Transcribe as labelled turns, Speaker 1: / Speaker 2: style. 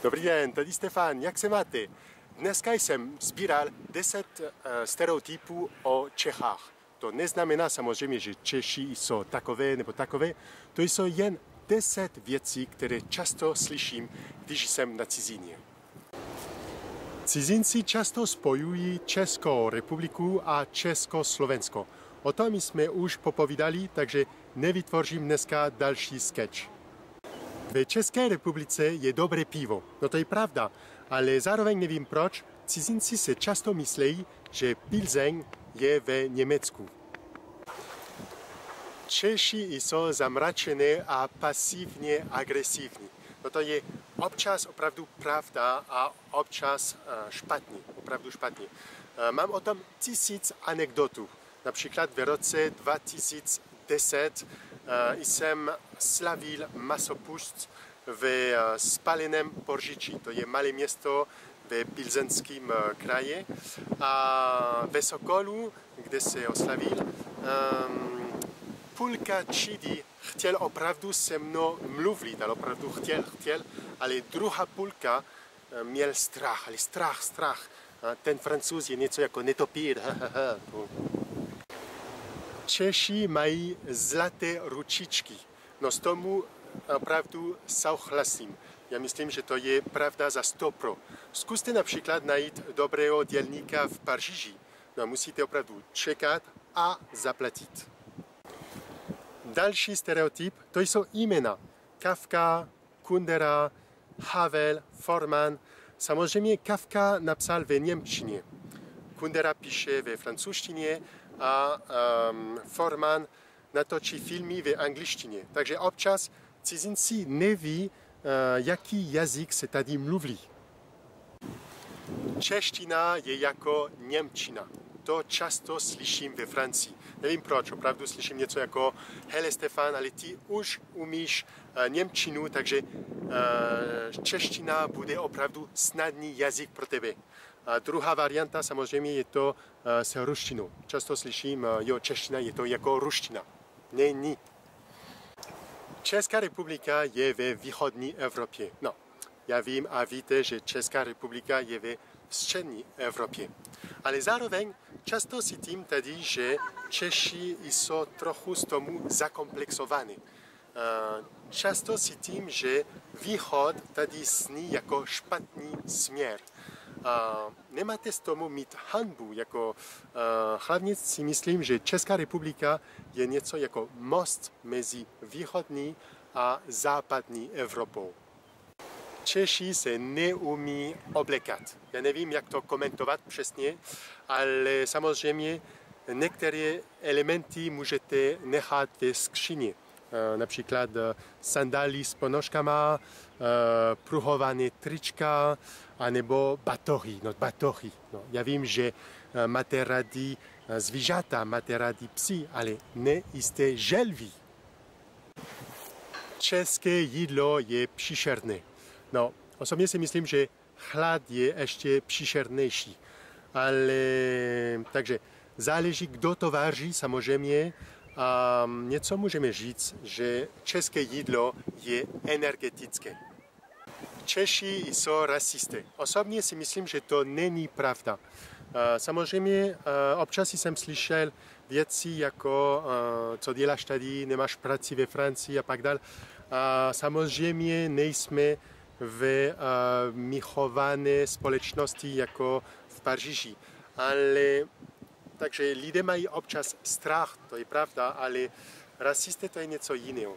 Speaker 1: Dobrý den, tady Stefan, jak se máte? Dneska jsem sbíral 10 stereotypů o Čechách. To neznamená samozřejmě, že Češi jsou takové nebo takové. To jsou jen 10 věcí, které často slyším, když jsem na cizině. Cizinci často spojují Českou republiku a Československo. O tom jsme už popovídali, takže nevytvořím dneska další sketch. V České republice je dobré pivo, no to je pravda, ale zároveň nevím proč, cizinci se často myslejí, že Pilzeň je v Německu. Češi jsou zamračené a pasivně agresivní. No to je občas opravdu pravda a občas špatně, opravdu špatně. Mám o tom 1000 anekdotů. Například v roce 2010 jsem slavil masopust v Spáleném Poržiči. To je malé město v Pilzenském kraji. A ve Sokolu, kde se oslavil, půlka třídy chtěl opravdu se mnou mluvit, ale opravdu chtěl, ale druhá půlka měl strach, ale strach. Ten Francouz je něco jako netopír. Češi mají zlaté ručičky. No s tomu opravdu souhlasím. Já myslím, že to je pravda za 100%. Zkuste například najít dobrého dělníka v Paříži. No musíte opravdu čekat a zaplatit. Další stereotyp, to jsou jména. Kafka, Kundera, Havel, Forman. Samozřejmě Kafka napsal v němčině. Kundera píše ve francouzštině a Forman natočí filmy v angličtině. Takže občas cizinci neví, jaký jazyk se tady mluví. Čeština je jako němčina. To často slyším ve Francii. Nevím proč, opravdu slyším něco jako hele Stefan, ale ty už umíš němčinu, takže čeština bude opravdu snadný jazyk pro tebe. A druhá varianta samozřejmě je to s ruštinou. Často slyším, jo, čeština je to jako ruština. Není. Česká republika je ve východní Evropě. No, já vím a víte, že Česká republika je ve střední Evropě. Ale zároveň často cítím tady, že Češi jsou trochu z tomu zakomplexovaní. Často cítím, že východ tady sní jako špatný směr. Nemáte z tomu mít hanbu, hlavně si myslím, že Česká republika je něco jako most mezi východní a západní Evropou. Češi se neumí oblékat. Já nevím, jak to komentovat přesně, ale samozřejmě některé elementy můžete nechat ve skříni. Například sandály s ponožkama, pruhované trička, anebo batohy. No, já vím, že máte rádi zvířata, máte rádi psy, ale nejste želví. České jídlo je příšerné. No, osobně si myslím, že chlad je ještě příšernější. Ale takže záleží, kdo to vaří samozřejmě. A něco můžeme říct, že české jídlo je energetické. Češi jsou rasisté. Osobně si myslím, že to není pravda. Samozřejmě občas jsem slyšel věci jako co děláš tady, nemáš práci ve Francii a tak dále. Samozřejmě nejsme v míchované společnosti jako v Paříži. Ale takže lidé mají občas strach, to je pravda, ale rasisté to je něco jiného.